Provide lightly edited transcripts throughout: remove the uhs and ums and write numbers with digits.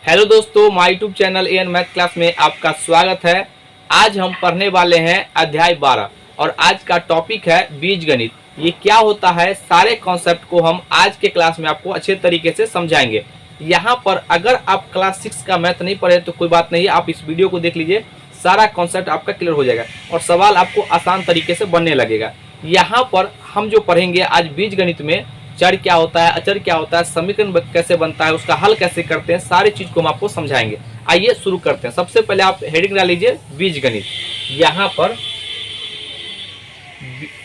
Hello दोस्तों, my YouTube channel AN math class में आपका स्वागत है। आज हम पढ़ने वाले हैं अध्याय 12 और आज का टॉपिक है बीजगणित। ये क्या होता है, सारे कॉन्सेप्ट को हम आज के क्लास में आपको अच्छे तरीके से समझाएंगे। यहाँ पर अगर आप क्लास 6 का मैथ नहीं पढ़े तो कोई बात नहीं, आप इस वीडियो को देख लीजिए, सारा कॉन्सेप्ट आपका क्लियर हो जाएगा और सवाल आपको आसान तरीके से बनने लगेगा। यहाँ पर हम जो पढ़ेंगे आज बीजगणित में, चर क्या होता है, अचर क्या होता है, समीकरण कैसे बनता है, उसका हल कैसे करते हैं, सारी चीज को हम आपको समझाएंगे। आइए शुरू करते हैं। सबसे पहले आप हेडिंग डाल लीजिए बीजगणित। यहाँ पर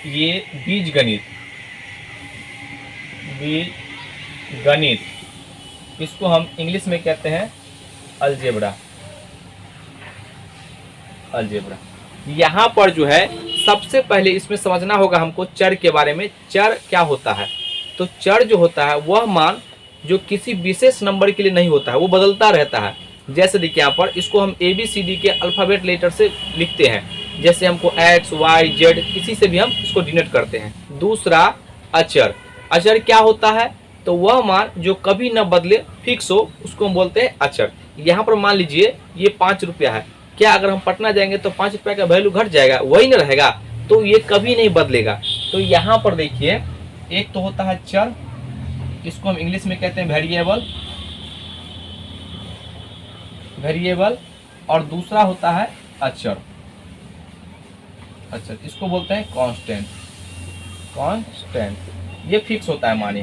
ये बीजगणित, इसको हम इंग्लिश में कहते हैं अलजेब्रा। यहाँ पर जो है सबसे पहले इसमें समझना होगा हमको चर के बारे में। चर क्या होता है, तो चर जो होता है वह मान जो किसी विशेष नंबर के लिए नहीं होता है, वो बदलता रहता है। जैसे देखिए यहाँ पर इसको हम ABCD के अल्फ़ाबेट लेटर से लिखते हैं। जैसे हमको X, Y, Z किसी से भी हम इसको डिनोट करते हैं। दूसरा अचर। अचर क्या होता है, तो वह मान जो कभी न बदले, फिक्स हो, उसको हम बोलते हैं अचर। यहाँ पर मान लीजिए ये 5 रुपया है, क्या अगर हम पटना जाएंगे तो 5 रुपये का वैल्यू घट जाएगा? वही न रहेगा, तो ये कभी नहीं बदलेगा। तो यहाँ पर देखिए एक तो होता है चर, इसको हम इंग्लिश में कहते हैं वेरिएबल, और दूसरा होता है अचर, इसको बोलते हैं कांस्टेंट। ये फिक्स होता है मान।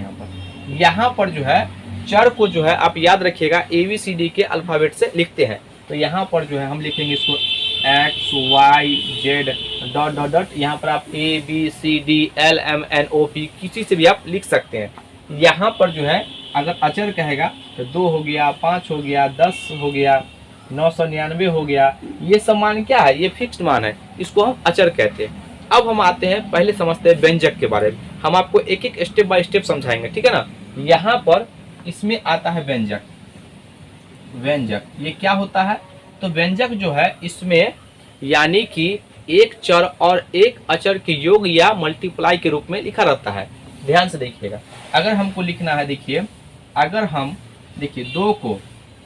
यहाँ पर जो है चर को जो है आप याद रखिएगा ABCD के अल्फ़ाबेट से लिखते हैं। तो यहाँ पर जो है हम लिखेंगे इसको X, Y, Z dot dot dot. यहाँ पर आप ABCDLMNOP किसी से भी आप लिख सकते हैं। यहाँ पर जो है अगर अचर कहेगा तो 2 हो गया, 5 हो गया, 10 हो गया, 999 हो गया, ये सब मान क्या है, ये फिक्स्ड मान है, इसको हम अचर कहते हैं। अब हम आते हैं, पहले समझते हैं व्यंजक के बारे में। हम आपको एक एक स्टेप बाय स्टेप समझाएंगे, ठीक है ना। यहाँ पर इसमें आता है व्यंजक। ये क्या होता है, तो व्यंजक जो है इसमें यानी कि एक चर और एक अचर के योग या मल्टीप्लाई के रूप में लिखा रहता है। ध्यान से देखिएगा, अगर हमको लिखना है, देखिए अगर हम देखिए 2 को,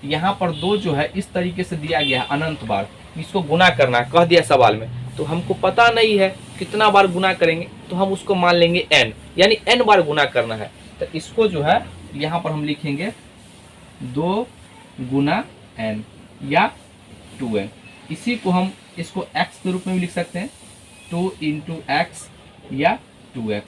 यहाँ पर 2 जो है इस तरीके से दिया गया है अनंत बार, इसको गुना करना है, कह दिया सवाल में, तो हमको पता नहीं है कितना बार गुना करेंगे, तो हम उसको मान लेंगे n, यानी n बार गुना करना है। तो इसको जो है यहाँ पर हम लिखेंगे 2 गुना n या 2n। इसी को हम इसको x के रूप में भी लिख सकते हैं, 2 इंटू x या 2x,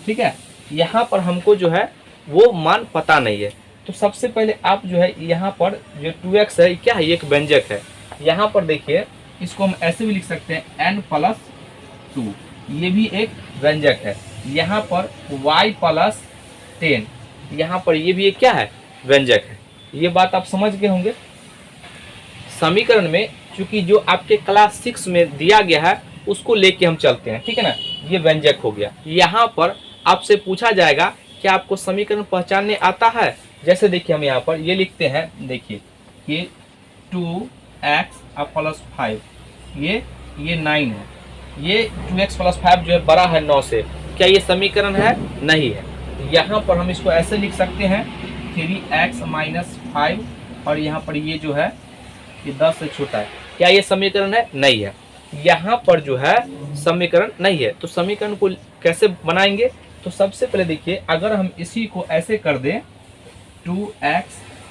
ठीक है। यहाँ पर हमको जो है वो मान पता नहीं है, तो सबसे पहले आप जो है यहाँ पर जो 2x है क्या है, एक व्यंजक है। यहाँ पर देखिए इसको हम ऐसे भी लिख सकते हैं n+2, ये भी एक व्यंजक है। यहाँ पर y+10, यहाँ पर ये भी एक क्या है, व्यंजक है। ये बात आप समझ गए होंगे। समीकरण में चूंकि जो आपके क्लास 6 में दिया गया है उसको लेके हम चलते हैं, ठीक है ना। ये व्यंजक हो गया। यहाँ पर आपसे पूछा जाएगा कि आपको समीकरण पहचानने आता है। जैसे देखिए हम यहाँ पर ये लिखते हैं, देखिए ये 2x + 5, ये 9 है, ये 2x + 5 जो है बड़ा है 9 से, क्या ये समीकरण है? नहीं है। यहाँ पर हम इसको ऐसे लिख सकते हैं 3x - 5, और यहाँ पर ये जो है ये 10 से छोटा है, क्या ये समीकरण है? नहीं है। यहाँ पर जो है समीकरण नहीं है, तो समीकरण को कैसे बनाएंगे, तो सबसे पहले देखिए अगर हम इसी को ऐसे कर दें 2x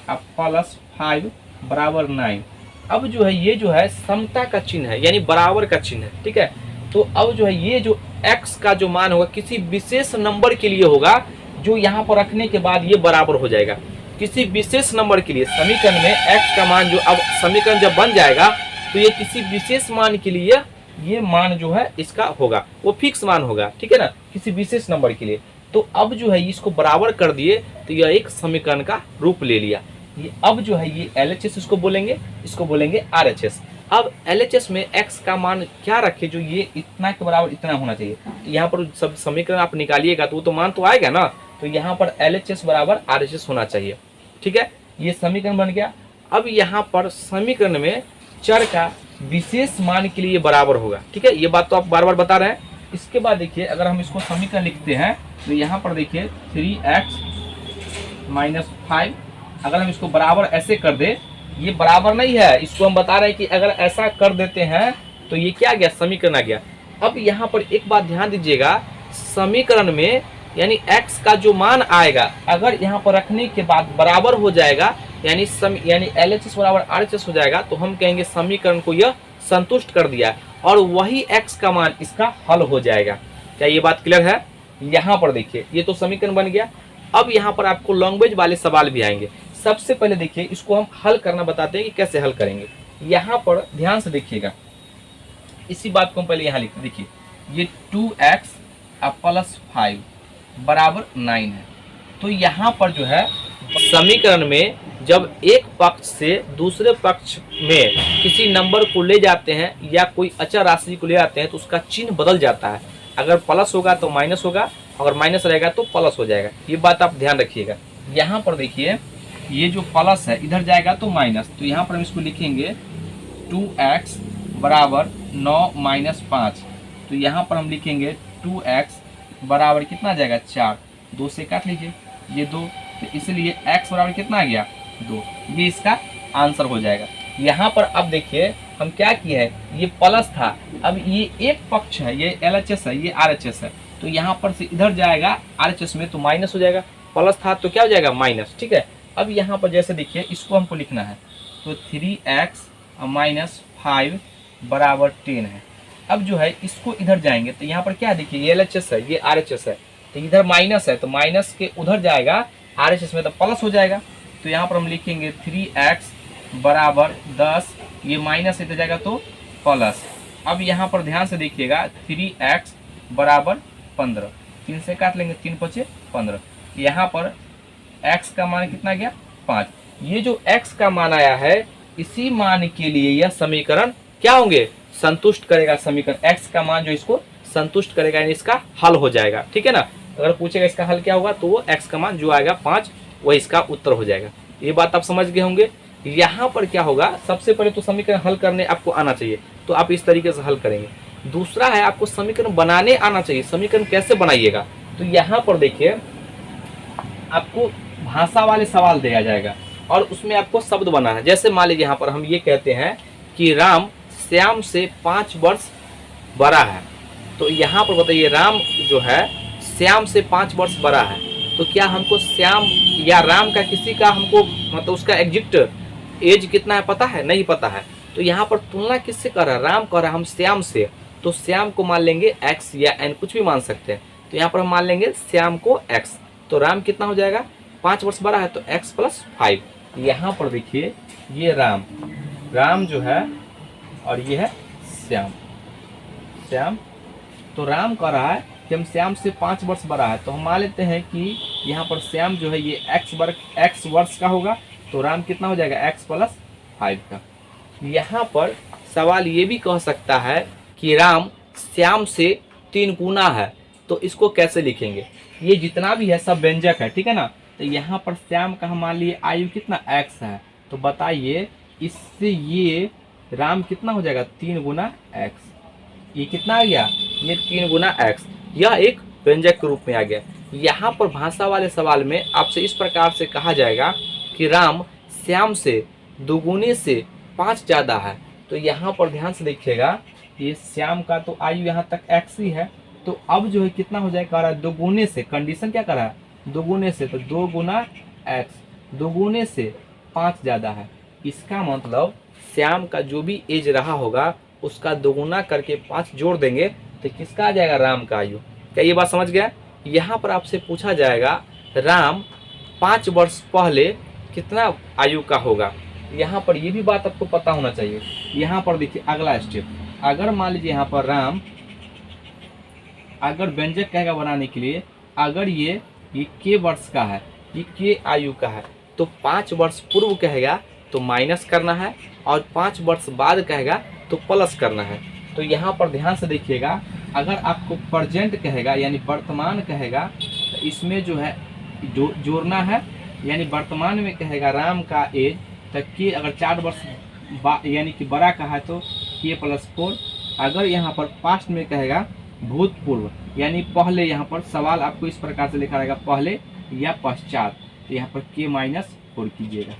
+ 5 = 9, अब जो है ये जो है समता का चिन्ह है, यानी बराबर का चिन्ह है, ठीक है। तो अब जो है ये जो x का जो मान होगा किसी विशेष नंबर के लिए होगा, जो यहाँ पर रखने के बाद ये बराबर हो जाएगा किसी विशेष नंबर के लिए। समीकरण में x का मान जो, अब समीकरण जब बन जाएगा तो ये किसी विशेष मान के लिए ये मान जो है इसका होगा, वो फिक्स मान होगा, ठीक है ना, किसी विशेष नंबर के लिए। तो अब जो है इसको बराबर कर दिए तो यह एक समीकरण का रूप ले लिया। ये अब जो है ये LHS इसको बोलेंगे, इसको बोलेंगे RHS। अब LHS में x का मान क्या रखे, जो ये इतना के बराबर इतना होना चाहिए। तो यहाँ पर सब समीकरण आप निकालिएगा तो वो तो मान तो आएगा ना, तो यहाँ पर LHS = RHS होना चाहिए, ठीक है। ये समीकरण बन गया। अब यहाँ पर समीकरण में चर का विशेष मान के लिए बराबर होगा, ठीक है। ये बात तो आप बार बार बता रहे हैं। इसके बाद देखिए अगर हम इसको समीकरण लिखते हैं तो यहाँ पर देखिए 3x - 5 अगर हम इसको बराबर ऐसे कर दे, ये बराबर नहीं है, इसको हम बता रहे हैं कि अगर ऐसा कर देते हैं तो ये क्या गया, समीकरण आ गया। अब यहाँ पर एक बात ध्यान दीजिएगा, समीकरण में यानी x का जो मान आएगा अगर यहाँ पर रखने के बाद बराबर हो जाएगा, यानी LHS बराबर RHS हो जाएगा, तो हम कहेंगे समीकरण को यह संतुष्ट कर दिया और वही x का मान इसका हल हो जाएगा। क्या ये बात क्लियर है? यहाँ पर देखिए ये तो समीकरण बन गया। अब यहाँ पर आपको लैंग्वेज वाले सवाल भी आएंगे। सबसे पहले देखिए इसको हम हल करना बताते हैं कि कैसे हल करेंगे। यहाँ पर ध्यान से देखिएगा, इसी बात को हम पहले यहाँ लिखते, देखिए ये 2x + 5 बराबर 9 है। तो यहाँ पर जो है समीकरण में जब एक पक्ष से दूसरे पक्ष में किसी नंबर को ले जाते हैं या कोई अचर राशि को ले जाते हैं तो उसका चिन्ह बदल जाता है। अगर प्लस होगा तो माइनस होगा, अगर माइनस रहेगा तो प्लस हो जाएगा। ये बात आप ध्यान रखिएगा। यहाँ पर देखिए ये जो प्लस है इधर जाएगा तो माइनस, तो यहाँ पर हम इसको लिखेंगे 2x बराबर 9 - 5। तो यहाँ पर हम लिखेंगे 2x बराबर कितना जाएगा 4, 2 से काट लीजिए ये 2, तो इसलिए x बराबर कितना आ गया 2। ये इसका आंसर हो जाएगा। यहाँ पर अब देखिए हम क्या किए हैं, ये प्लस था, अब ये एक पक्ष है, ये LHS है, ये RHS है, तो यहाँ पर से इधर जाएगा RHS में तो माइनस हो जाएगा, प्लस था तो क्या हो जाएगा माइनस। ठीक है, अब यहाँ पर जैसे देखिए इसको हमको लिखना है, तो 3x - 5 बराबर 10 है। अब जो है इसको इधर जाएंगे तो यहाँ पर क्या देखिए ये LHS है, ये RHS है, तो इधर माइनस है तो माइनस के उधर जाएगा RHS में तो प्लस हो जाएगा। तो यहाँ पर हम लिखेंगे 3x बराबर 10, ये माइनस इधर जाएगा तो प्लस। अब यहाँ पर ध्यान से देखिएगा 3x बराबर 15, 3 से काट लेंगे, 3 × 5 = 15। यहाँ पर x का मान कितना गया 5। ये जो x का मान आया है इसी मान के लिए यह समीकरण क्या होंगे, संतुष्ट करेगा। समीकरण x का मान जो इसको संतुष्ट करेगा यानी इसका हल हो जाएगा। ठीक है ना, अगर पूछेगा इसका हल क्या होगा तो वो x का मान जो आएगा 5 वही इसका उत्तर हो जाएगा। ये बात आप समझ गए होंगे। यहाँ पर क्या होगा, सबसे पहले तो समीकरण हल करने आपको आना चाहिए, तो आप इस तरीके से हल करेंगे। दूसरा है आपको समीकरण बनाने आना चाहिए। समीकरण कैसे बनाइएगा, तो यहाँ पर देखिए आपको भाषा वाले सवाल दिया जाएगा और उसमें आपको शब्द बनाना है। जैसे मान लीजिए यहाँ पर हम ये कहते हैं कि राम श्याम से 5 वर्ष बड़ा है, तो यहाँ पर बताइए राम जो है श्याम से 5 वर्ष बड़ा है, तो क्या हमको श्याम या राम का किसी का हमको मतलब उसका एग्जैक्ट एज कितना है पता है? नहीं पता है। तो यहाँ पर तुलना किससे कर रहा है, राम कर रहा है हम श्याम से, तो श्याम को मान लेंगे x या n कुछ भी मान सकते हैं। तो यहाँ पर हम मान लेंगे श्याम को x, तो राम कितना हो जाएगा 5 वर्ष बड़ा है तो x + 5। यहाँ पर देखिए ये राम जो है और ये है श्याम, तो राम कह रहा है कि हम श्याम से 5 वर्ष बड़ा है, तो हम मान लेते हैं कि यहाँ पर श्याम जो है ये x वर्ष का होगा, तो राम कितना हो जाएगा x + 5 का। यहाँ पर सवाल ये भी कह सकता है कि राम श्याम से 3 गुना है, तो इसको कैसे लिखेंगे। ये जितना भी है सब व्यंजक है, ठीक है ना। तो यहाँ पर श्याम का हम मान लिए आयु कितना x है, तो बताइए इससे ये राम कितना हो जाएगा 3 गुना x। ये कितना आ गया, ये 3 गुना x, यह एक व्यंजक के रूप में आ गया। यहाँ पर भाषा वाले सवाल में आपसे इस प्रकार से कहा जाएगा कि राम श्याम से 2 गुने से 5 ज़्यादा है, तो यहाँ पर ध्यान से देखिएगा ये श्याम का तो आयु यहाँ तक x ही है, तो अब जो है कितना हो जाएगा, कह रहा है 2 गुने से, कंडीशन क्या कर रहा है 2 गुने से, तो 2 गुना x, 2 गुने से 5 ज़्यादा है। इसका मतलब श्याम का जो भी एज रहा होगा उसका 2 गुना करके 5 जोड़ देंगे तो किसका आ जाएगा, राम का आयु। क्या ये बात समझ गया। यहाँ पर आपसे पूछा जाएगा राम 5 वर्ष पहले कितना आयु का होगा, यहाँ पर ये भी बात आपको पता होना चाहिए। यहाँ पर देखिए अगला स्टेप, अगर मान लीजिए यहाँ पर राम, अगर व्यंजक कहेगा बनाने के लिए, अगर ये k वर्ष का है, ये k आयु का है, तो 5 वर्ष पूर्व कहेगा तो माइनस करना है और 5 वर्ष बाद कहेगा तो प्लस करना है। तो यहाँ पर ध्यान से देखिएगा, अगर आपको प्रेजेंट कहेगा यानी वर्तमान कहेगा तो इसमें जो है जोड़ना है, यानी वर्तमान में कहेगा राम का एज, तो k अगर 4 वर्ष यानी कि बड़ा का है तो k + 4। अगर यहाँ पर पास्ट में कहेगा भूतपूर्व यानी पहले, यहाँ पर सवाल आपको इस प्रकार से लिखा रहेगा पहले या पश्चात, तो यहाँ पर k - 4 कीजिएगा।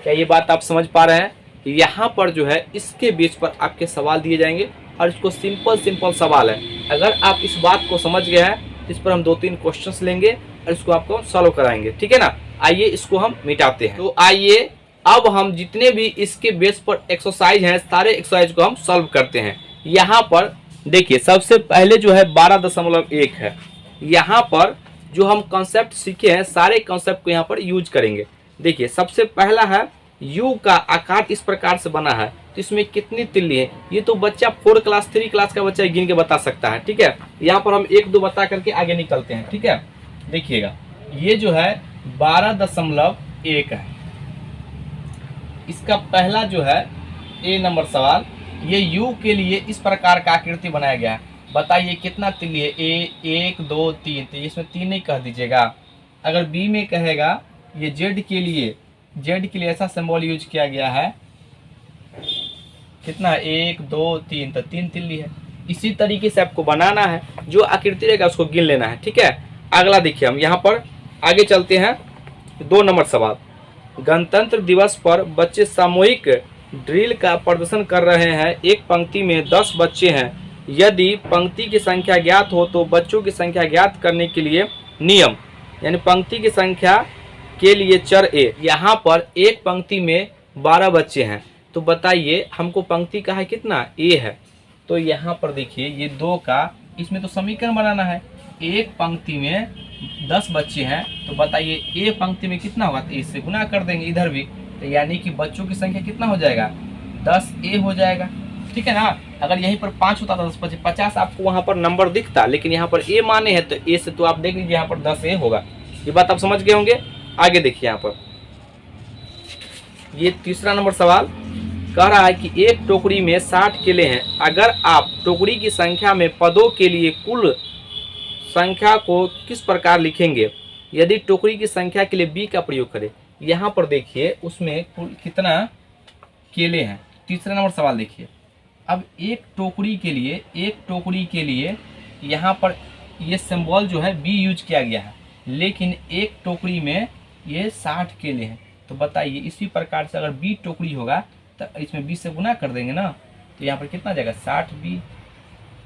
क्या ये बात आप समझ पा रहे हैं? यहाँ पर जो है इसके बेस पर आपके सवाल दिए जाएंगे और इसको सिंपल सवाल है। अगर आप इस बात को समझ गए हैं, इस पर हम 2-3 क्वेश्चंस लेंगे और इसको आपको सॉल्व कराएंगे, ठीक है ना। आइए इसको हम मिटाते हैं। तो आइए अब हम जितने भी इसके बेस पर एक्सरसाइज हैं, सारे एक्सरसाइज को हम सॉल्व करते हैं। यहाँ पर देखिए सबसे पहले जो है 12.1 है। यहाँ पर जो हम कॉन्सेप्ट सीखे हैं, सारे कॉन्सेप्ट को यहाँ पर यूज करेंगे। देखिए सबसे पहला है यू का आकार इस प्रकार से बना है, तो इसमें कितनी तिल्ली है? ये तो बच्चा 4 क्लास 3 क्लास का बच्चा गिन के बता सकता है, ठीक है। यहाँ पर हम 1-2 बता करके आगे निकलते हैं, ठीक है। देखिएगा ये जो है 12.1 है। इसका पहला जो है ए नंबर सवाल, ये यू के लिए इस प्रकार का आकृति बनाया गया है। बताइए कितना तिल्ली है? ए 1 2 3, तो इसमें 3 नहीं कह दीजिएगा। अगर बी में कहेगा ये जेड के लिए ऐसा सिंबल यूज किया गया है, कितना? 1 2 3, तो 3 तिल्ली है। इसी तरीके से आपको बनाना है, जो आकृति रहेगा उसको गिन लेना है, ठीक है। अगला देखिए हम यहाँ पर आगे चलते हैं। 2 नंबर सवाल, गणतंत्र दिवस पर बच्चे सामूहिक ड्रिल का प्रदर्शन कर रहे हैं। एक पंक्ति में 10 बच्चे हैं। यदि पंक्ति की संख्या ज्ञात हो तो बच्चों की संख्या ज्ञात करने के लिए नियम, यानी पंक्ति की संख्या के लिए चर ए। यहाँ पर एक पंक्ति में 12 बच्चे हैं, तो बताइए हमको पंक्ति का है कितना? ए है। तो यहाँ पर देखिए ये 2 का, इसमें तो समीकरण बनाना है। एक पंक्ति में 10 बच्चे हैं, तो बताइए ए पंक्ति में कितना होगा? तो इससे गुना कर देंगे इधर भी, तो यानी कि बच्चों की संख्या कितना हो जाएगा? 10 ए हो जाएगा, ठीक है ना। अगर यहीं पर 5 होता था 10 50 आपको वहाँ पर नंबर दिखता, लेकिन यहाँ पर ए माने हैं तो ए से तो आप देख लीजिए यहाँ पर 10 ए होगा। ये बात आप समझ गए होंगे। आगे देखिए यहाँ पर ये 3रा नंबर सवाल कह रहा है कि एक टोकरी में 60 केले हैं। अगर आप टोकरी की संख्या में पदों के लिए कुल संख्या को किस प्रकार लिखेंगे? यदि टोकरी की संख्या के लिए बी का प्रयोग करें। यहाँ पर देखिए उसमें कुल कितना केले हैं। 3रा नंबर सवाल देखिए, अब एक टोकरी के लिए यहाँ पर ये सिंबल जो है बी यूज किया गया है, लेकिन एक टोकरी में ये 60 केले हैं। तो बताइए इसी प्रकार से अगर बी टोकरी होगा तो इसमें 20 से गुना कर देंगे ना, तो यहाँ पर कितना जाएगा? 60 बी,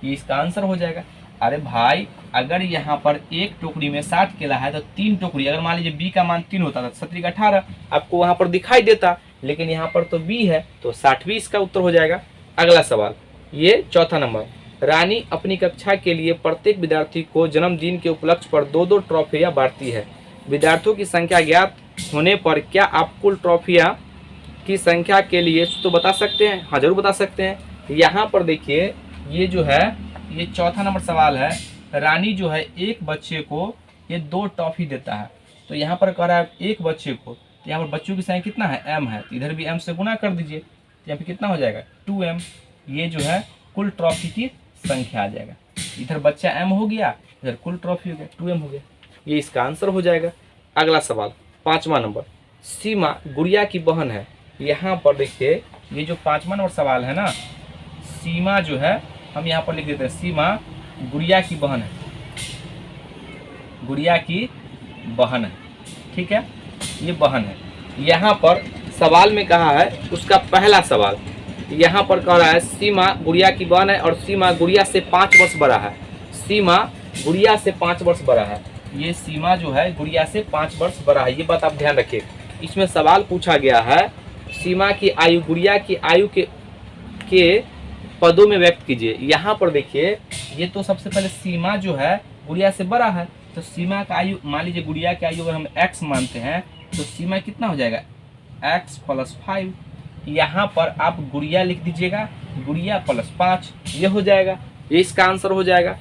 ये इसका आंसर हो जाएगा। अरे भाई अगर यहाँ पर एक टोकरी में 60 केला है तो 3 टोकरी, अगर मान लीजिए बी का मान 3 होता था तो 7 18 आपको वहाँ पर दिखाई देता, लेकिन यहाँ पर तो बी है तो 60 भी इसका उत्तर हो जाएगा। अगला सवाल ये 4था नंबर, रानी अपनी कक्षा के लिए प्रत्येक विद्यार्थी को जन्मदिन के उपलक्ष्य पर 2-2 ट्रॉफियाँ बांटती है। विद्यार्थियों की संख्या ज्ञात होने पर क्या आप कुल ट्रॉफियाँ की संख्या के लिए तो बता सकते हैं? हाँ जरूर बता सकते हैं। यहाँ पर देखिए ये जो है ये 4था नंबर सवाल है। रानी जो है एक बच्चे को ये 2 टॉफी देता है, तो यहाँ पर कह रहा है एक बच्चे को, तो यहाँ पर बच्चों की संख्या कितना है? m है, तो इधर भी m से गुना कर दीजिए, तो यहाँ पे कितना हो जाएगा? 2m। ये जो है कुल ट्रॉफी की संख्या आ जाएगा। इधर बच्चा m हो गया, इधर कुल ट्रॉफी हो गया 2m हो गया, ये इसका आंसर हो जाएगा। अगला सवाल 5वां नंबर, सीमा गुड़िया की बहन है। यहाँ पर देखिए ये जो 5वां नंबर सवाल है ना, सीमा जो है हम यहाँ पर लिख देते हैं सीमा गुड़िया की बहन है, गुड़िया की बहन है, ठीक है, ये बहन है। यहाँ पर सवाल में कहा है उसका पहला सवाल, यहाँ पर कह रहा है सीमा गुड़िया की बहन है और सीमा गुड़िया से 5 वर्ष बड़ा है। सीमा गुड़िया से 5 वर्ष बड़ा है, ये सीमा जो है गुड़िया से 5 वर्ष बड़ा है, ये बात आप ध्यान रखिए। इसमें सवाल पूछा गया है सीमा की आयु गुड़िया की आयु के पदों में व्यक्त कीजिए। यहाँ पर देखिए ये तो सबसे पहले सीमा जो है गुड़िया से बड़ा है, तो सीमा का आयु, मान लीजिए गुड़िया की आयु अगर हम x मानते हैं तो सीमा कितना हो जाएगा? x + 5। यहाँ पर आप गुड़िया लिख दीजिएगा, गुड़िया + 5, ये हो जाएगा, ये इसका आंसर हो जाएगा।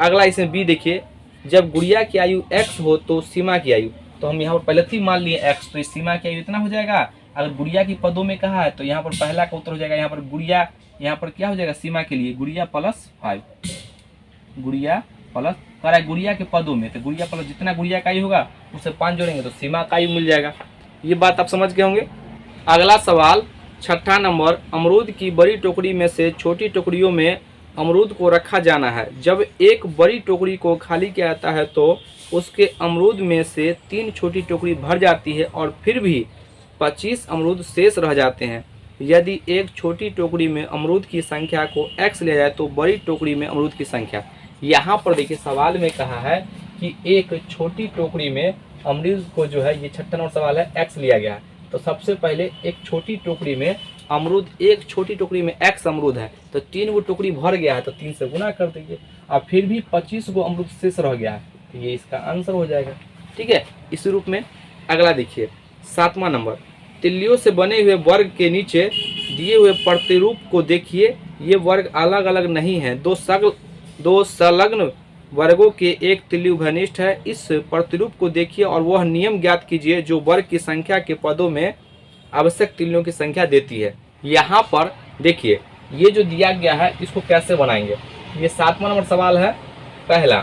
अगला इसमें बी देखिए, जब गुड़िया की आयु x हो तो सीमा की आयु, तो हम यहाँ पर पहले ही मान लिए x, तो इस सीमा की आयु इतना हो जाएगा। अगर गुड़िया की पदों में कहा है तो यहाँ पर पहला का उत्तर हो जाएगा, यहाँ पर गुड़िया, यहाँ पर क्या हो जाएगा? सीमा के लिए गुड़िया + 5, गुड़िया प्लस कह रहा है गुड़िया के पदों में, तो गुड़िया प्लस जितना गुड़िया का आयु होगा उससे 5 जोड़ेंगे तो सीमा का आयु मिल जाएगा। ये बात आप समझ गए होंगे। अगला सवाल 6ठा नंबर, अमरूद की बड़ी टोकरी में से छोटी टोकरियों में अमरूद को रखा जाना है। जब एक बड़ी टोकरी को खाली किया जाता है तो उसके अमरूद में से 3 छोटी टोकरी भर जाती है और फिर भी 25 अमरूद शेष रह जाते हैं। यदि एक छोटी टोकरी में अमरूद की संख्या को x लिया जाए तो बड़ी टोकरी में अमरूद की संख्या। यहाँ पर देखिए सवाल में कहा है कि एक छोटी टोकरी में अमरूद को जो है, ये 56 नंबर सवाल है, x लिया गया है। तो सबसे पहले एक छोटी टोकरी में अमरूद, एक छोटी टोकरी में x अमरूद है तो 3 गो टोकरी भर गया है तो 3 से गुना कर दीजिए और फिर भी 25 गो अमरूद शेष रह गया है तो ये इसका आंसर हो जाएगा। ठीक है, इस रूप में। अगला देखिए 7वां नंबर, तिल्लियों से बने हुए वर्ग के नीचे दिए हुए प्रतिरूप को देखिए। ये वर्ग अलग अलग नहीं है, दो संलग्न वर्गों के एक तिल्ली घनिष्ठ है। इस प्रतिरूप को देखिए और वह नियम ज्ञात कीजिए जो वर्ग की संख्या के पदों में आवश्यक तिल्लियों की संख्या देती है। यहाँ पर देखिए ये जो दिया गया है इसको कैसे बनाएंगे। ये 7वां नंबर सवाल है पहला।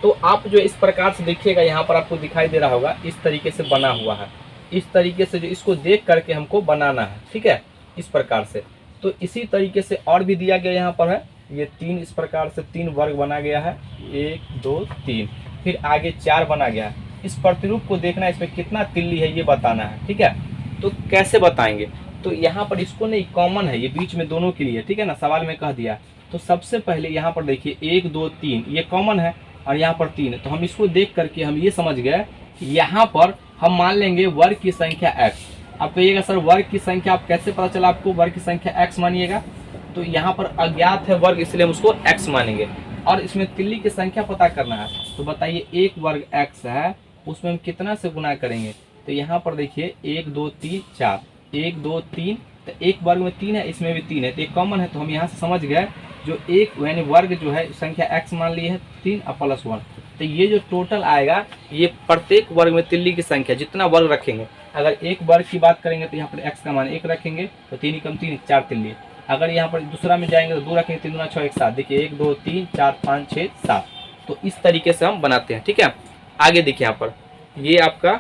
तो आप जो इस प्रकार से देखिएगा, यहाँ पर आपको दिखाई दे रहा होगा इस तरीके से बना हुआ है। इस तरीके से जो इसको देख करके हमको बनाना है। ठीक है, इस प्रकार से। तो इसी तरीके से और भी दिया गया यहाँ पर है, ये 3 इस प्रकार से 3 वर्ग बना गया है, 1 2 3, फिर आगे 4 बना गया है। इस प्रतिरूप को देखना है, इसमें कितना तिल्ली है ये बताना है। ठीक है, तो कैसे बताएंगे, तो यहाँ पर इसको नहीं, कॉमन है ये बीच में दोनों के लिए। ठीक है ना, सवाल में कह दिया। तो सबसे पहले यहाँ पर देखिए 1 2 3 ये कॉमन है और यहाँ पर 3 है। तो हम इसको देख करके हम ये समझ गए कि यहाँ पर हम मान लेंगे वर्ग की संख्या x। आप कहिएगा सर वर्ग की संख्या आप कैसे पता चला आपको, वर्ग की संख्या x मानिएगा। तो यहाँ पर अज्ञात है वर्ग, इसलिए हम उसको x मानेंगे और इसमें तिल्ली की संख्या पता करना है। तो बताइए एक वर्ग x है, उसमें हम कितना से गुना करेंगे। तो यहाँ पर देखिए 1 2 3 4, 1 2 3, तो एक वर्ग में 3 है, इसमें भी 3 है, तो एक कॉमन है। तो हम यहाँ से समझ गए जो एक यानी वर्ग जो है संख्या x मान ली है 3 और प्लस 1। तो ये जो टोटल आएगा ये प्रत्येक वर्ग में तिल्ली की संख्या जितना वर्ग रखेंगे। अगर एक वर्ग की बात करेंगे तो यहाँ पर x का मान 1 रखेंगे तो 3 कम 3 4 तिल्ली। अगर यहाँ पर दूसरा में जाएंगे तो 2 रखेंगे, 3 दूना 6 1 7। देखिए 1 2 3 4 5 6 7। तो इस तरीके से हम बनाते हैं। ठीक है, आगे देखिए यहाँ पर ये आपका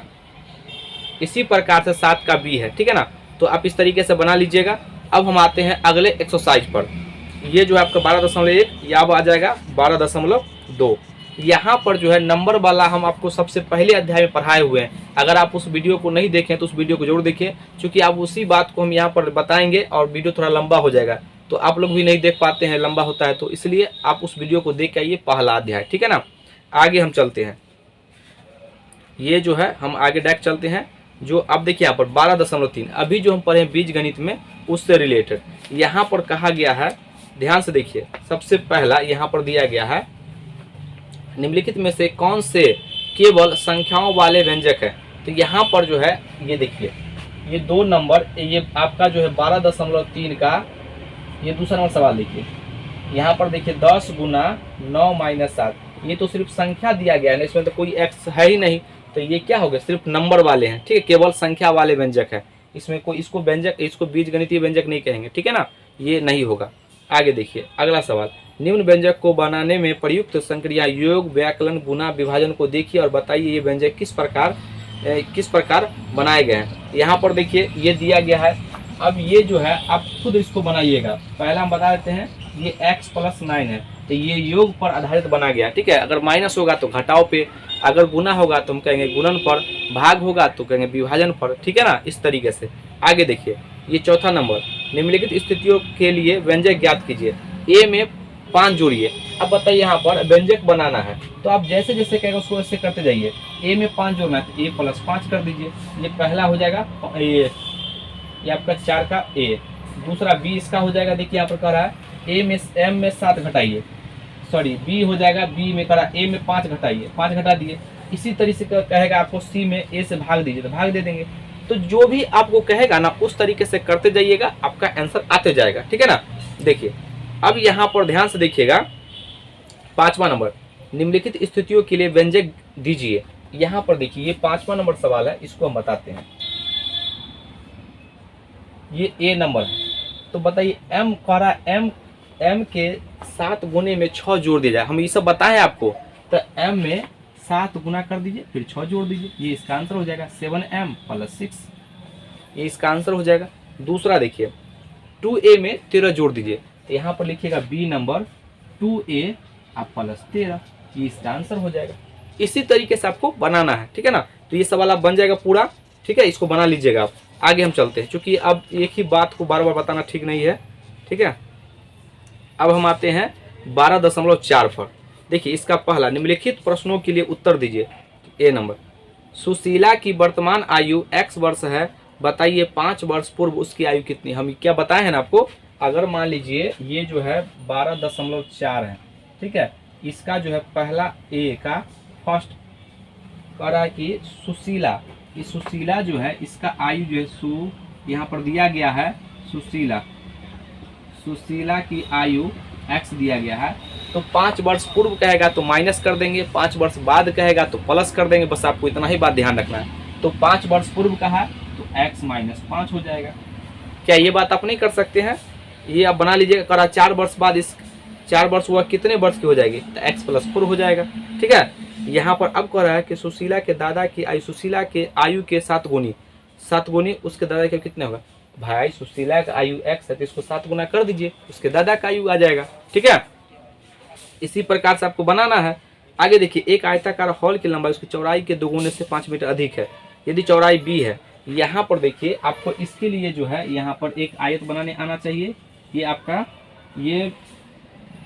इसी प्रकार से 7 का b है। ठीक है ना, तो आप इस तरीके से बना लीजिएगा। अब हम आते हैं अगले एक्सरसाइज पर। ये जो है आपका 12.1, या अब आ जाएगा 12.2। यहाँ पर जो है नंबर वाला हम आपको सबसे पहले अध्याय में पढ़ाए हुए हैं। अगर आप उस वीडियो को नहीं देखें तो उस वीडियो को जरूर देखिए, क्योंकि आप उसी बात को हम यहाँ पर बताएंगे और वीडियो थोड़ा लंबा हो जाएगा तो आप लोग भी नहीं देख पाते हैं, लंबा होता है, तो इसलिए आप उस वीडियो को देख के आइए पहला अध्याय। ठीक है ना, आगे हम चलते हैं। ये जो है हम आगे डायरेक्ट चलते हैं। जो अब देखिए यहाँ पर 12.3 अभी जो हम पढ़े बीज गणित में उससे रिलेटेड यहाँ पर कहा गया है। ध्यान से देखिए, सबसे पहला यहाँ पर दिया गया है निम्नलिखित में से कौन से केवल संख्याओं वाले व्यंजक है। तो यहाँ पर जो है ये देखिए ये 2 नंबर, ये आपका जो है 12.3 का ये दूसरा नंबर सवाल देखिए। यहाँ पर देखिए 10 गुना 9 माइनस 7, ये तो सिर्फ संख्या दिया गया है ना, इसमें तो कोई एक्स है ही नहीं। तो ये क्या हो गया, सिर्फ नंबर वाले हैं। ठीक है, केवल संख्या वाले व्यंजक है, इसमें कोई इसको व्यंजक, इसको बीजगणितीय व्यंजक नहीं कहेंगे। ठीक है ना, ये नहीं होगा। आगे देखिए अगला सवाल, निम्न व्यंजक को बनाने में प्रयुक्त संक्रिया योग व्याकलन गुना विभाजन को देखिए और बताइए ये व्यंजक किस प्रकार बनाए गए हैं। यहाँ पर देखिए ये दिया गया है। अब ये जो है आप खुद इसको बनाइएगा। पहला हम बता देते हैं ये x + 9 है, तो ये योग पर आधारित बना गया। ठीक है, अगर माइनस होगा तो घटाव पे, अगर गुना होगा तो हम कहेंगे गुणन पर, भाग होगा तो कहेंगे विभाजन पर। ठीक है ना, इस तरीके से। आगे देखिए ये चौथा नंबर, निम्नलिखित स्थितियों के लिए व्यंजक ज्ञात कीजिए। ए में 5 जोड़िए। अब बताइए यहाँ पर व्यंजक बनाना है तो आप जैसे जैसे कहेंगे उसको वैसे करते जाइए। ए में 5 जोड़ना है तो a + 5 कर दीजिए, ये पहला हो जाएगा। ये आपका 4 का a, दूसरा b इसका हो जाएगा। देखिए यहाँ पर कह रहा है m में 7 घटाइए, सॉरी b हो जाएगा, b में करा a में 5 घटाइए, 5 घटा दिए। इसी तरीके से कहेगा आपको c में a से भाग दीजिए तो भाग दे देंगे। तो जो भी आपको कहेगा ना उस तरीके से करते जाइएगा, आपका आंसर आते जाएगा। ठीक है ना, देखिए अब यहाँ पर ध्यान से देखिएगा 5वां नंबर, निम्नलिखित स्थितियों के लिए व्यंजक दीजिए। यहाँ पर देखिए ये 5वां नंबर सवाल है, इसको हम बताते हैं। ये ए नंबर है, तो बताइए m करा m के 7 गुने में 6 जोड़ दिया जाए। हम ये सब बताएं आपको, तो m में 7 गुना कर दीजिए फिर 6 जोड़ दीजिए, ये इसका आंसर हो जाएगा 7m + 6, ये इसका आंसर हो जाएगा। दूसरा देखिए 2a में 13 जोड़ दीजिए, तो यहाँ पर लिखिएगा बी नंबर 2a आप प्लस 13, ये इसका आंसर हो जाएगा। इसी तरीके से आपको बनाना है, ठीक है ना। तो ये सवाल आप बन जाएगा पूरा, ठीक है, इसको बना लीजिएगा आप। आगे हम चलते हैं, क्योंकि अब एक ही बात को बार बार बताना ठीक नहीं है, ठीक है। अब हम आते हैं 12.4 पर। देखिए इसका पहला, निम्नलिखित प्रश्नों के लिए उत्तर दीजिए। ए नंबर, सुशीला की वर्तमान आयु x वर्ष है, बताइए 5 वर्ष पूर्व उसकी आयु कितनी। हम क्या बताए हैं ना आपको, अगर मान लीजिए ये जो है 12.4 है, ठीक है, इसका जो है पहला ए का फर्स्ट कह रहा है कि सुशीला, ये सुशीला जो है इसका आयु जो है यहाँ पर दिया गया है, सुशीला की आयु x दिया गया है। तो 5 वर्ष पूर्व कहेगा तो माइनस कर देंगे, 5 वर्ष बाद कहेगा तो प्लस कर देंगे, बस आपको इतना ही बात ध्यान रखना है। तो 5 वर्ष पूर्व कहा तो x माइनस 5 हो जाएगा। क्या ये बात आप नहीं कर सकते हैं, ये आप बना लीजिएगा। करा 4 वर्ष बाद इस 4 वर्ष हुआ कितने वर्ष की हो जाएगी, तो x प्लस 4 हो जाएगा, ठीक है। यहाँ पर अब कह रहा है कि सुशीला के दादा की आयु, सुशीला के आयु के 7 गुनी उसके दादा के कितने होगा। भाई सुशीला का आयु x है तो इसको 7 गुना कर दीजिए, उसके दादा का आयु आ जाएगा, ठीक है। इसी प्रकार से आपको बनाना है। आगे देखिए, एक आयताकार हॉल की लंबाई उसकी चौड़ाई के 2 गुने से 5 मीटर अधिक है, यदि चौड़ाई b है। यहाँ पर देखिए आपको इसके लिए जो है यहाँ पर एक आयत बनाने आना चाहिए। ये आपका ये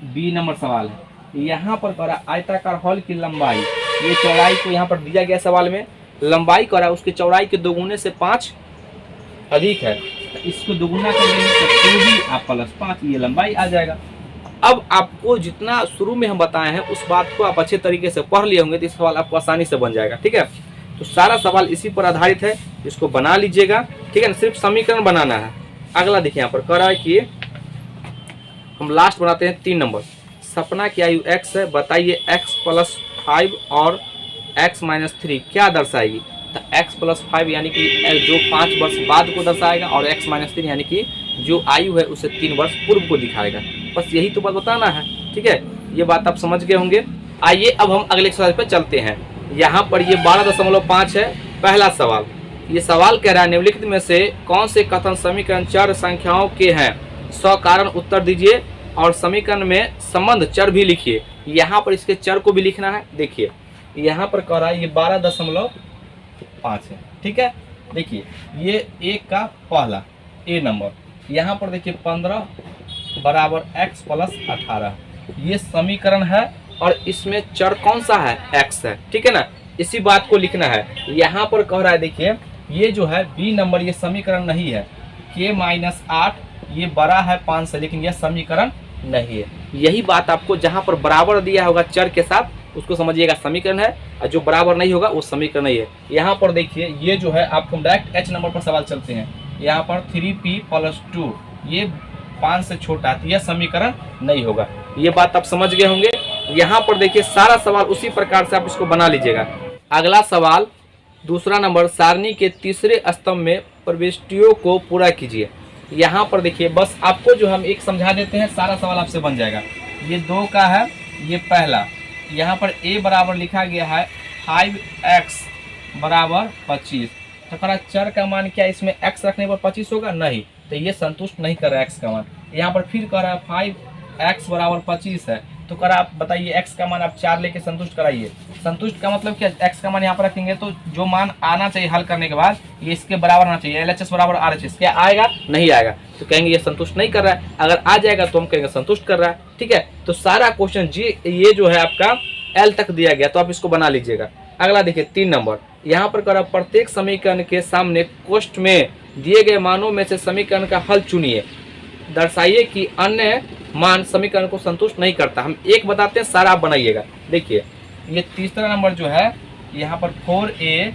बी नंबर सवाल है। यहाँ पर करा आयताकार हॉल की लंबाई, ये चौड़ाई को यहाँ पर दिया गया सवाल में, लंबाई करा उसकी चौड़ाई के 2 गुने से 5 अधिक है, तो इसको दोगुना कर देंगे तो 2b आप प्लस 5, ये लंबाई आ जाएगा। अब आपको जितना शुरू में हम बताए हैं उस बात को आप अच्छे तरीके से पढ़ लिए होंगे तो इस सवाल आपको आसानी से बन जाएगा, ठीक है। तो सारा सवाल इसी पर आधारित है, इसको बना लीजिएगा, ठीक है ना। सिर्फ समीकरण बनाना है। अगला देखिए यहाँ पर कह रहा है कि हम लास्ट बनाते हैं 3 नंबर, सपना की आयु x है, बताइए x प्लस 5 और x माइनस 3 क्या दर्शाएगी। तो x प्लस 5 यानी कि जो 5 वर्ष बाद को दर्शाएगा, और x माइनस 3 यानी कि जो आयु है उसे 3 वर्ष पूर्व को दिखाएगा। बस यही तो बात बताना है, ठीक है। ये बात आप समझ गए होंगे। आइए अब हम अगले सवाल पर चलते हैं। यहाँ पर ये 12.5 है पहला सवाल। ये सवाल कह रहा है निम्नलिखित में से कौन से कथन समीकरण चर संख्याओं के हैं, सकारण उत्तर दीजिए और समीकरण में संबंध चर भी लिखिए। यहाँ पर इसके चर को भी लिखना है। देखिए यहाँ पर कह रहा है ये 12.5 है, ठीक है। देखिए ये एक का पहला ए नंबर, यहाँ पर देखिए 15 बराबर x प्लस 18, ये समीकरण है और इसमें चर कौन सा है, x है, ठीक है ना। इसी बात को लिखना है। यहाँ पर कह रहा है देखिए ये जो है बी नंबर, ये समीकरण नहीं है। k माइनस 8 ये बड़ा है 5 से, लेकिन यह समीकरण नहीं है। यही बात आपको जहाँ पर बराबर दिया होगा चर के साथ उसको समझिएगा समीकरण है, और जो बराबर नहीं होगा वो समीकरण नहीं है। यहाँ पर देखिए ये जो है आपको डायरेक्ट h नंबर पर सवाल चलते हैं। यहाँ पर 3p प्लस 2 ये 5 से छोटा, तो यह समीकरण नहीं होगा। ये बात आप समझ गए होंगे। यहाँ पर देखिए सारा सवाल उसी प्रकार से आप इसको बना लीजिएगा। अगला सवाल दूसरा नंबर, सारणी के तीसरे स्तंभ में प्रविष्टियों को पूरा कीजिए। यहाँ पर देखिए बस आपको जो हम एक समझा देते हैं, सारा सवाल आपसे बन जाएगा। ये 2 का है, ये पहला, यहाँ पर a बराबर लिखा गया है 5x बराबर 25। तो कह रहा चर का मान क्या इसमें x रखने पर 25 होगा, नहीं, तो ये संतुष्ट नहीं कर रहा है x का मान। यहाँ पर फिर कह रहा है 5x बराबर 25 है, तो कह रहा आप बताइए x का मान आप 4 लेके संतुष्ट कराइए। संतुष्ट का मतलब क्या, x का मान यहाँ पर रखेंगे तो जो मान आना चाहिए हल करने के बाद ये इसके बराबर आना चाहिए, LHS बराबर RHS, क्या आएगा, नहीं आएगा, तो कहेंगे ये संतुष्ट नहीं कर रहा है। अगर आ जाएगा तो हम कहेंगे संतुष्ट कर रहा है, ठीक है। तो सारा क्वेश्चन जी ये जो है आपका L तक दिया गया, तो आप इसको बना लीजिएगा। अगला देखिए 3 नंबर, यहाँ पर कह रहा प्रत्येक समीकरण के सामने कोष्ठ में दिए गए मानों में से समीकरण का हल चुनिए, दर्शाइए कि अन्य मान समीकरण को संतुष्ट नहीं करता। हम एक बताते हैं, सारा आप बनाइएगा। देखिए ये तीसरा नंबर जो है यहाँ पर 4a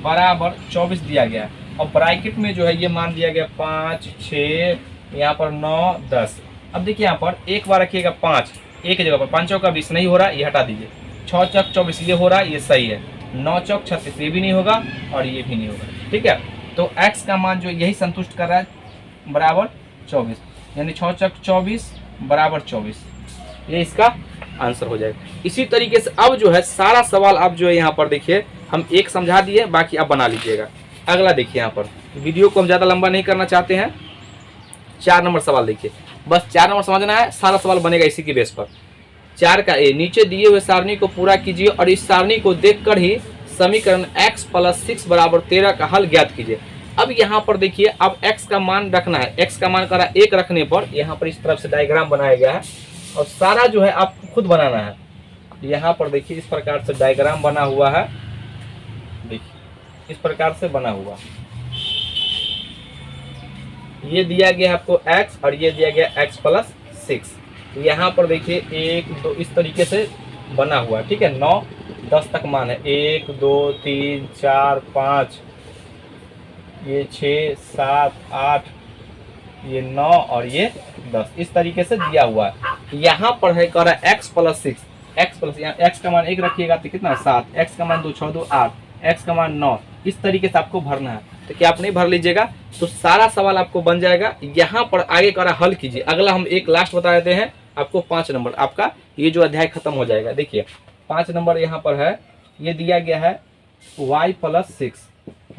बराबर 24 दिया गया और ब्रैकेट में जो है ये मान दिया गया 5, 6, यहाँ पर 9, 10। अब देखिए यहाँ पर एक बार रखिएगा 5 एक जगह पर, 5 चौका 20 नहीं हो रहा, ये हटा दीजिए। 6 चौक 24 ये हो रहा, ये सही है। 9 चौक 36 ये भी नहीं होगा और ये भी नहीं होगा, ठीक है। तो x का मान जो यही संतुष्ट कर रहा है बराबर 24, यानी 6 चौक 24 बराबर 24, ये इसका आंसर हो जाएगा। इसी तरीके से अब जो है सारा सवाल आप जो है यहाँ पर देखिए हम एक समझा दिए, बाकी आप बना लीजिएगा। अगला देखिए यहाँ पर वीडियो को हम ज़्यादा लंबा नहीं करना चाहते हैं, 4 नंबर सवाल देखिए, बस 4 नंबर समझना है, सारा सवाल बनेगा इसी के बेस पर। 4 का ए, नीचे दिए हुए सारणी को पूरा कीजिए और इस सारणी को देखकर ही समीकरण x + 6 = 13 का हल ज्ञात कीजिए। अब यहाँ पर देखिए, अब x का मान रखना है, x का मान करा 1 रखने पर यहाँ पर इस तरफ से डायग्राम बनाया गया है और सारा जो है आपको खुद बनाना है। यहाँ पर देखिए इस प्रकार से डायग्राम बना हुआ है, देखिए इस प्रकार से बना हुआ, ये दिया गया आपको x और ये दिया गया x + 6। यहाँ पर देखिए 1 2 इस तरीके से बना हुआ है, ठीक है। 9 10 तक मान है, 1 2 3 4 5, ये 6 7 8, ये 9 और ये 10, इस तरीके से दिया हुआ है। यहाँ पर है कह रहा है x + 6, x प्लस x का मान 1 रखिएगा तो कितना 7, x का मान 2 6 2 8, x का मान 9, इस तरीके से आपको भरना है। तो क्या आप नहीं भर लीजिएगा तो सारा सवाल आपको बन जाएगा। यहाँ पर आगे का हल कीजिए। अगला हम एक लास्ट बता देते हैं आपको, 5 नंबर आपका ये जो अध्याय खत्म हो जाएगा। देखिए 5 नंबर यहाँ पर है, ये दिया गया है y + 6,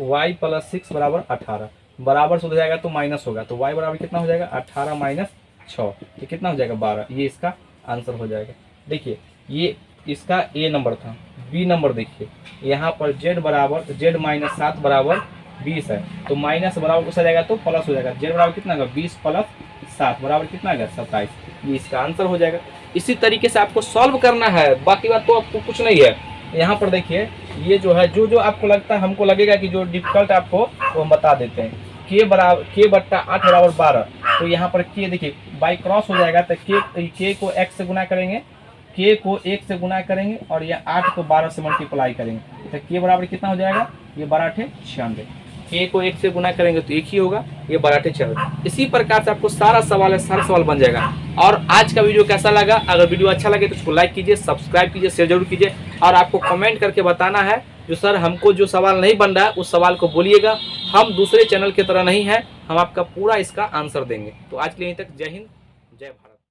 y + 6 = 18, बराबर से हो जाएगा तो माइनस होगा, तो y बराबर कितना हो जाएगा 18 - 6, ये कितना हो जाएगा 12, ये इसका आंसर हो जाएगा। देखिए ये इसका a नंबर था। b नंबर देखिए यहाँ पर z बराबर z - 7 बराबर 20 है, तो माइनस बराबर कुछ आ जाएगा तो प्लस हो जाएगा, z बराबर कितना होगा 20 + 7 बराबर कितना आएगा 27, ये इसका आंसर हो जाएगा। इसी तरीके से आपको सॉल्व करना है, बाकी बात तो आपको कुछ नहीं है। यहाँ पर देखिए ये जो है जो आपको लगता है, हमको लगेगा कि जो डिफिकल्ट आपको वो हम बता देते हैं। k/8 = 12, तो यहाँ पर k देखिए बाई क्रॉस हो जाएगा, तो k को x से गुना करेंगे, k को 1 से गुना करेंगे और ये 8 को 12 से मल्टीप्लाई करेंगे, तो k बराबर कितना हो जाएगा, ये 12 × 96, k को 1 से गुना करेंगे तो 1 ही होगा, ये 12 × 96। इसी प्रकार से आपको सारा सवाल बन जाएगा। और आज का वीडियो कैसा लगा? अगर वीडियो अच्छा लगे तो उसको लाइक कीजिए, सब्सक्राइब कीजिए, शेयर जरूर कीजिए और आपको कमेंट करके बताना है जो सर हमको जो सवाल नहीं बन रहा है उस सवाल को बोलिएगा। हम दूसरे चैनल की तरह नहीं है, हम आपका पूरा इसका आंसर देंगे। तो आज के लिए यहीं तक। जय हिंद, जय भारत।